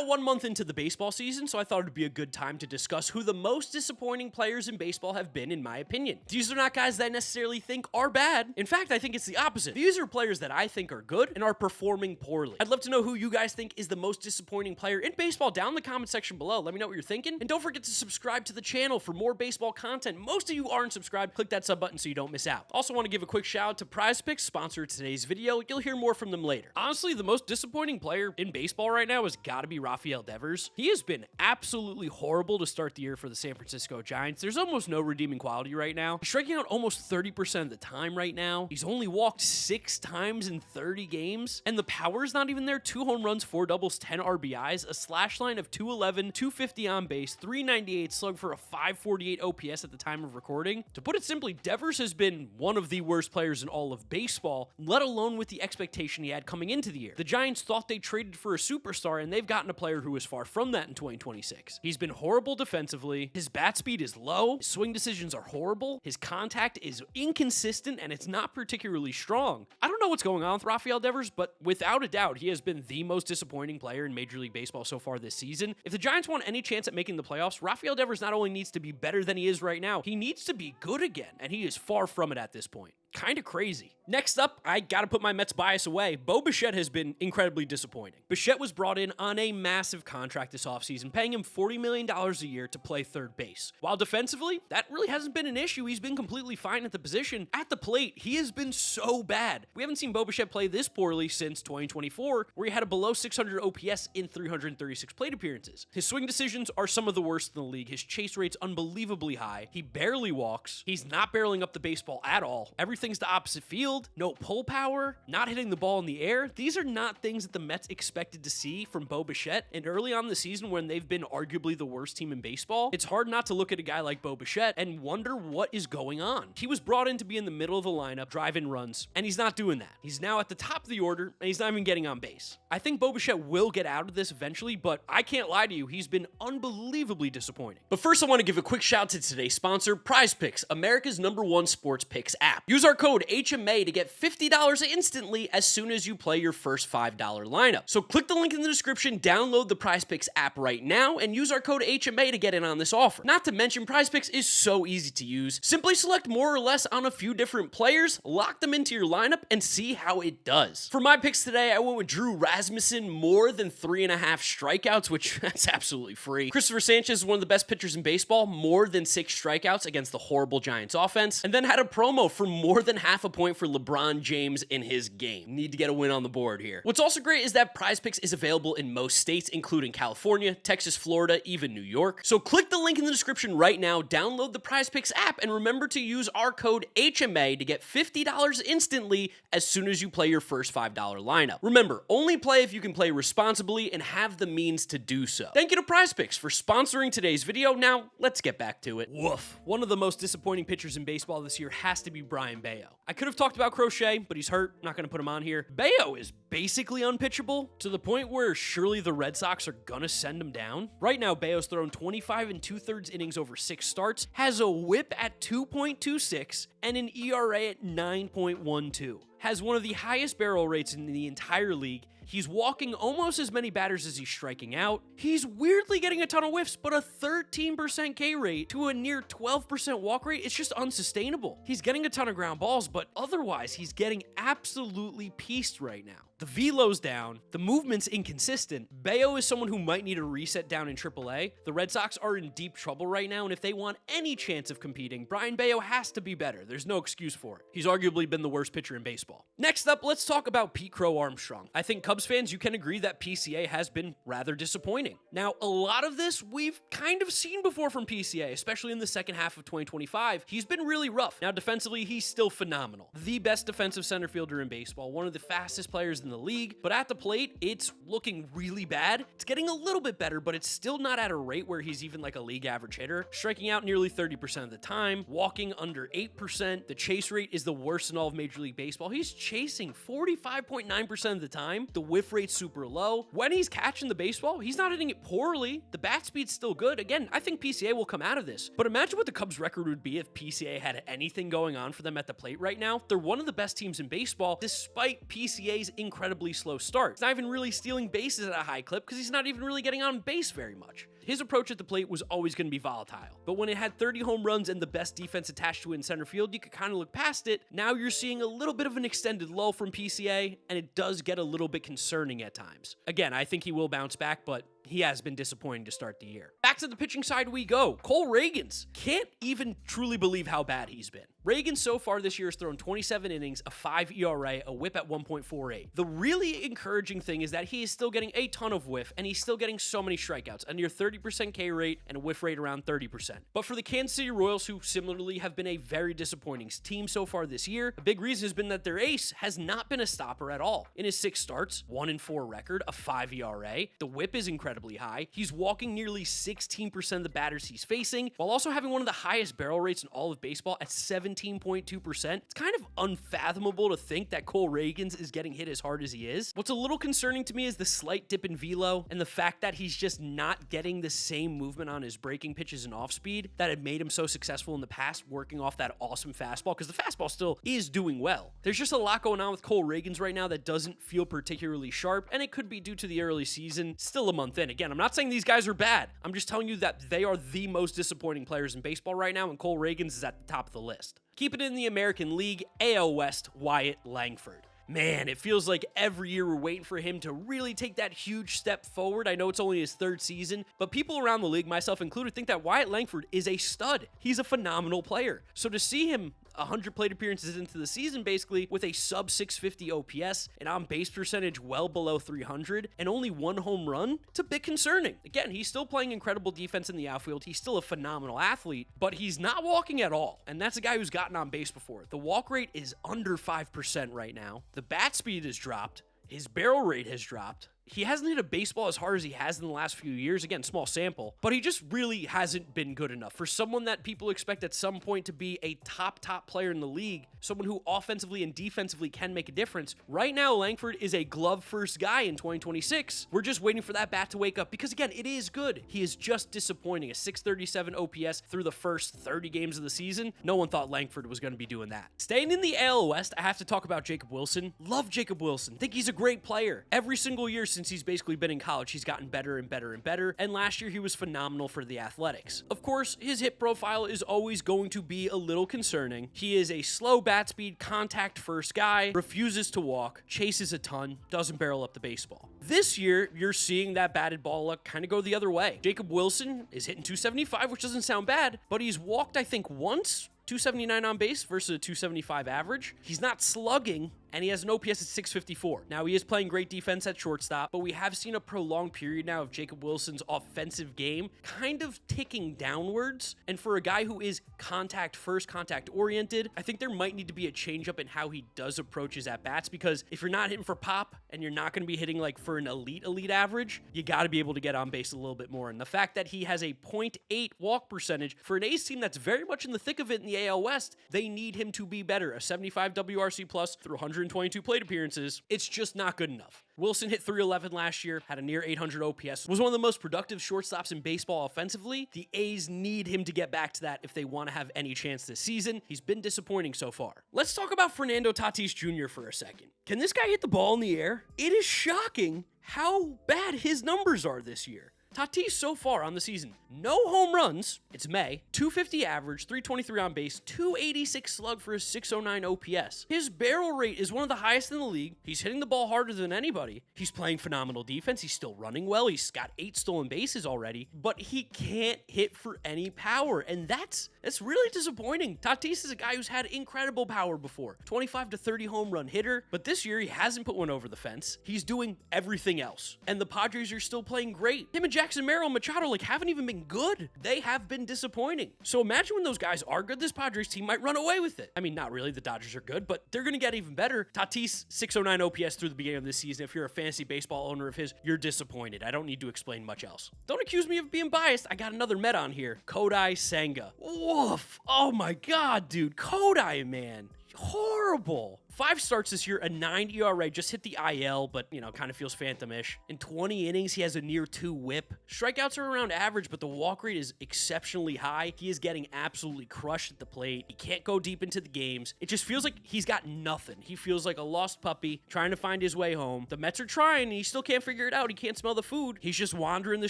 about 1 month into the baseball season, so I thought it'd be a good time to discuss who the most disappointing players in baseball have been, in my opinion. These are not guys that I necessarily think are bad. In fact, I think it's the opposite. These are players that I think are good and are performing poorly. I'd love to know who you guys think is the most disappointing player in baseball down in the comment section below. Let me know what you're thinking. And don't forget to subscribe to the channel for more baseball content. Most of you aren't subscribed. Click that sub button so you don't miss out. Also want to give a quick shout out to PrizePicks, sponsor of today's video. You'll hear more from them later. Honestly, the most disappointing player in baseball right now has got to be Rafael Devers. He has been absolutely horrible to start the year for the San Francisco Giants. There's almost no redeeming quality right now. He's striking out almost 30% of the time right now. He's only walked 6 times in 30 games, and the power is not even there. 2 home runs, 4 doubles, 10 RBIs, a slash line of 211, 250 on base, 398 slug for a 548 OPS at the time of recording. To put it simply, Devers has been one of the worst players in all of baseball, let alone with the expectation he had coming into the year. The Giants thought they traded for a superstar, and they've gotten a player who is far from that in 2026. He's been horrible defensively. His bat speed is low. His swing decisions are horrible. His contact is inconsistent, and it's not particularly strong. I don't know what's going on with Rafael Devers, but without a doubt, he has been the most disappointing player in Major League Baseball so far this season. If the Giants want any chance at making the playoffs, Rafael Devers not only needs to be better than he is right now, he needs to be good again, and he is far from it at this point. Kind of crazy. Next up, I gotta put my Mets bias away. Bichette has been incredibly disappointing. Bichette was brought in on a massive contract this offseason, paying him $40 million a year to play third base. While defensively, that really hasn't been an issue. He's been completely fine at the position. At the plate, he has been so bad. We haven't seen Bichette play this poorly since 2024, where he had a below 600 OPS in 336 plate appearances. His swing decisions are some of the worst in the league. His chase rate's unbelievably high. He barely walks. He's not barreling up the baseball at all. Everything's the opposite field, no pull power, not hitting the ball in the air. These are not things that the Mets expected to see from Bichette. And early on in the season, when they've been arguably the worst team in baseball, it's hard not to look at a guy like Bichette and wonder what is going on. He was brought in to be in the middle of the lineup, driving runs, and he's not doing that. He's now at the top of the order, and he's not even getting on base. I think Bichette will get out of this eventually, but I can't lie to you, he's been unbelievably disappointing. But first, I want to give a quick shout out to today's sponsor, PrizePicks, America's #1 sports picks app. Use our code HMA to get $50 instantly as soon as you play your first $5 lineup. So click the link in the description, download the PrizePicks app right now, and use our code HMA to get in on this offer. Not to mention, PrizePicks is so easy to use. Simply select more or less on a few different players, lock them into your lineup, and see how it does. For my picks today, I went with Drew Rasmussen, more than 3.5 strikeouts, which that's absolutely free. Christopher Sanchez is one of the best pitchers in baseball, more than 6 strikeouts against the horrible Giants offense, and then had a promo for more than half a point for LeBron James in his game. Need to get a win on the board here. What's also great is that PrizePicks is available in most states, including California, Texas, Florida, even New York. So click the link in the description right now, download the PrizePicks app, and remember to use our code HMA to get $50 instantly as soon as you play your first $5 lineup. Remember, only play if you can play responsibly and have the means to do so. Thank you to PrizePicks for sponsoring today's video. Now, let's get back to it. Woof. One of the most disappointing pitchers in baseball this year has to be Brayan Bello. I could have talked about Crochet, but he's hurt. Not going to put him on here. Bello is basically unpitchable to the point where surely the Red Sox are going to send him down. Right now, Bello's thrown 25 2/3 innings over 6 starts, has a whip at 2.26, and an ERA at 9.12. Has one of the highest barrel rates in the entire league. He's walking almost as many batters as he's striking out. He's weirdly getting a ton of whiffs, but a 13% K rate to a near 12% walk rate, it's just unsustainable. He's getting a ton of ground balls, but otherwise, he's getting absolutely pieced right now. The velo's down, the movement's inconsistent. Bello is someone who might need a reset down in AAA. The Red Sox are in deep trouble right now, and if they want any chance of competing, Brayan Bello has to be better. There's no excuse for it. He's arguably been the worst pitcher in baseball. Next up, let's talk about Crow-Armstrong. I think Cubs fans, you can agree that PCA has been rather disappointing. Now, a lot of this we've kind of seen before from PCA, especially in the second half of 2025. He's been really rough. Now, defensively, he's still phenomenal. The best defensive center fielder in baseball, one of the fastest players in the league, but at the plate, it's looking really bad. It's getting a little bit better, but it's still not at a rate where he's even like a league average hitter. Striking out nearly 30% of the time, walking under 8%. The chase rate is the worst in all of Major League Baseball. He's chasing 45.9% of the time. The whiff rate's super low. When he's catching the baseball, he's not hitting it poorly. The bat speed's still good. Again, I think PCA will come out of this, but imagine what the Cubs record would be if PCA had anything going on for them at the plate right now. They're one of the best teams in baseball, despite PCA's incredible incredibly slow start. He's not even really stealing bases at a high clip because he's not even really getting on base very much. His approach at the plate was always going to be volatile. But when it had 30 home runs and the best defense attached to it in center field, you could kind of look past it. Now you're seeing a little bit of an extended lull from PCA, and it does get a little bit concerning at times. Again, I think he will bounce back, but he has been disappointing to start the year. Back to the pitching side we go. Cole Ragans. Can't even truly believe how bad he's been. Ragans so far this year has thrown 27 innings, a 5 ERA, a whip at 1.48. The really encouraging thing is that he is still getting a ton of whiff, and he's still getting so many strikeouts, a near 30% K rate and a whiff rate around 30%. But for the Kansas City Royals, who similarly have been a very disappointing team so far this year, a big reason has been that their ace has not been a stopper at all. In his 6 starts, 1-4 record, a 5 ERA, the whip is incredibly high. He's walking nearly 16% of the batters he's facing, while also having one of the highest barrel rates in all of baseball at 17.2%. It's kind of unfathomable to think that Cole Ragans is getting hit as hard as he is. What's a little concerning to me is the slight dip in velo and the fact that he's just not getting the same movement on his breaking pitches and off speed that had made him so successful in the past, working off that awesome fastball, because the fastball still is doing well. There's just a lot going on with Cole Ragans right now that doesn't feel particularly sharp, and it could be due to the early season. Still a month in. Again, I'm not saying these guys are bad. I'm just telling you that they are the most disappointing players in baseball right now, and Cole Ragans is at the top of the list. Keep it in the American League, AL West, Wyatt Langford. Man, it feels like every year we're waiting for him to really take that huge step forward. I know it's only his 3rd season, but people around the league, myself included, think that Wyatt Langford is a stud. He's a phenomenal player. So to see him 100 plate appearances into the season, basically, with a sub 650 OPS, an on-base percentage well below 300, and only 1 home run, it's a bit concerning. Again, he's still playing incredible defense in the outfield. He's still a phenomenal athlete, but he's not walking at all. And that's a guy who's gotten on base before. The walk rate is under 5% right now. The bat speed has dropped. His barrel rate has dropped. He hasn't hit a baseball as hard as he has in the last few years. Again, small sample, but he just really hasn't been good enough. For someone that people expect at some point to be a top player in the league, someone who offensively and defensively can make a difference, right now Langford is a glove-first guy in 2026. We're just waiting for that bat to wake up because, again, it is good. He is just disappointing. A 637 OPS through the first 30 games of the season. No one thought Langford was going to be doing that. Staying in the AL West, I have to talk about Jacob Wilson. Love Jacob Wilson. Think he's a great player. Every single year since he's basically been in college, he's gotten better and better and better, and last year he was phenomenal for the Athletics. Of course, his hit profile is always going to be a little concerning. He is a slow bat speed, contact first guy, refuses to walk, chases a ton, doesn't barrel up the baseball. This year, you're seeing that batted ball luck kind of go the other way. Jacob Wilson is hitting 275, which doesn't sound bad, but he's walked, I think, once, 279 on base versus a 275 average. He's not slugging, and he has an OPS at 654. Now, he is playing great defense at shortstop, but we have seen a prolonged period now of Jacob Wilson's offensive game kind of ticking downwards. And for a guy who is contact first, contact oriented, I think there might need to be a change up in how he does approach his at-bats, because if you're not hitting for pop and you're not going to be hitting like for an elite average, you got to be able to get on base a little bit more. And the fact that he has a 0.8 walk percentage for an A's team that's very much in the thick of it in the AL West, they need him to be better. A 75 WRC plus through 122 plate appearances, it's just not good enough. Wilson hit 311 last year, had a near 800 OPS, was one of the most productive shortstops in baseball offensively. The A's need him to get back to that if they want to have any chance this season. He's been disappointing so far. Let's talk about Fernando Tatis Jr. for a second. Can this guy hit the ball in the air? It is shocking how bad his numbers are this year. Tatis so far on the season, no home runs, it's May, 250 average, 323 on base, 286 slug for a 609 OPS. His barrel rate is one of the highest in the league. He's hitting the ball harder than anybody. He's playing phenomenal defense. He's still running well. He's got 8 stolen bases already, but he can't hit for any power, and that's really disappointing. Tatis is a guy who's had incredible power before, 25 to 30 home run hitter, but this year he hasn't put one over the fence. He's doing everything else, and the Padres are still playing great. Him and Jackson Merrill and Machado haven't even been good. They have been disappointing. So imagine when those guys are good, this Padres team might run away with it. I mean, not really. The Dodgers are good, but they're going to get even better. Tatis, 609 OPS through the beginning of this season. If you're a fantasy baseball owner of his, you're disappointed. I don't need to explain much else. Don't accuse me of being biased. I got another Met on here. Kodai Senga. Woof. Oh my God, dude. Kodai, man. Horrible. 5 starts this year, a 9 ERA, just hit the IL, but, kind of feels phantom-ish. In 20 innings, he has a near 2 whip. Strikeouts are around average, but the walk rate is exceptionally high. He is getting absolutely crushed at the plate. He can't go deep into the games. It just feels like he's got nothing. He feels like a lost puppy trying to find his way home. The Mets are trying, and he still can't figure it out. He can't smell the food. He's just wandering the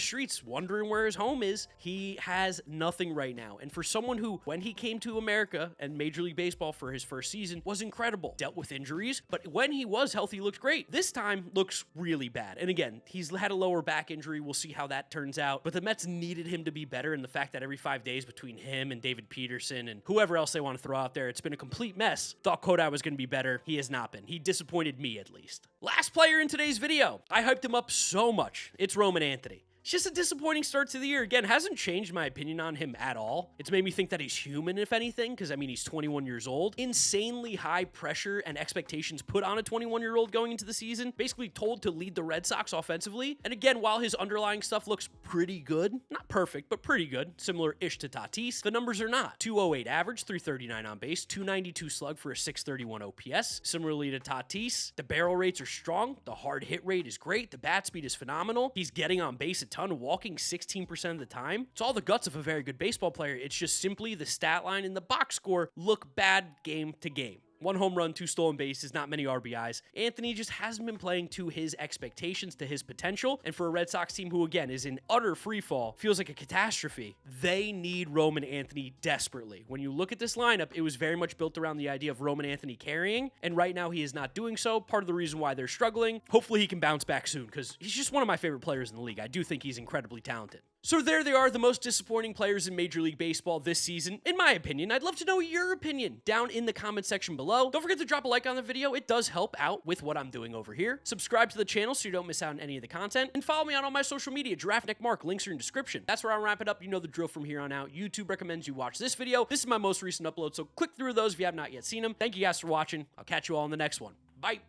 streets, wondering where his home is. He has nothing right now. And for someone who, when he came to America and Major League Baseball for his first season, was incredible. Dealt with injuries, but when he was healthy, looked great. This time looks really bad. And again, he's had a lower back injury. We'll see how that turns out. But the Mets needed him to be better, and the fact that every 5 days between him and David Peterson and whoever else they want to throw out there, it's been a complete mess. Thought Kodai was going to be better. He has not been. He disappointed me, at least. Last player in today's video. I hyped him up so much. It's Roman Anthony. It's just a disappointing start to the year. Again, hasn't changed my opinion on him at all. It's made me think that he's human, if anything, because, he's 21 years old. Insanely high pressure and expectations put on a 21-year-old going into the season. Basically told to lead the Red Sox offensively. And again, while his underlying stuff looks pretty good, not perfect, but pretty good, similar-ish to Tatis, the numbers are not. 208 average, 339 on base, 292 slug for a 631 OPS. Similarly to Tatis, the barrel rates are strong. The hard hit rate is great. The bat speed is phenomenal. He's getting on base a ton, walking 16% of the time. It's all the guts of a very good baseball player. It's just simply the stat line and the box score look bad game to game. 1 home run, 2 stolen bases, not many RBIs. Anthony just hasn't been playing to his expectations, to his potential. And for a Red Sox team who, again, is in utter freefall, feels like a catastrophe, they need Roman Anthony desperately. When you look at this lineup, it was very much built around the idea of Roman Anthony carrying. And right now, he is not doing so. Part of the reason why they're struggling. Hopefully, he can bounce back soon, because he's just one of my favorite players in the league. I do think he's incredibly talented. So there they are, the most disappointing players in Major League Baseball this season, in my opinion. I'd love to know your opinion down in the comment section below. Don't forget to drop a like on the video. It does help out with what I'm doing over here. Subscribe to the channel so you don't miss out on any of the content. And follow me on all my social media, GiraffeNeckMarc. Links are in the description. That's where I'll wrap it up. You know the drill from here on out. YouTube recommends you watch this video. This is my most recent upload, so click through those if you have not yet seen them. Thank you guys for watching. I'll catch you all in the next one. Bye.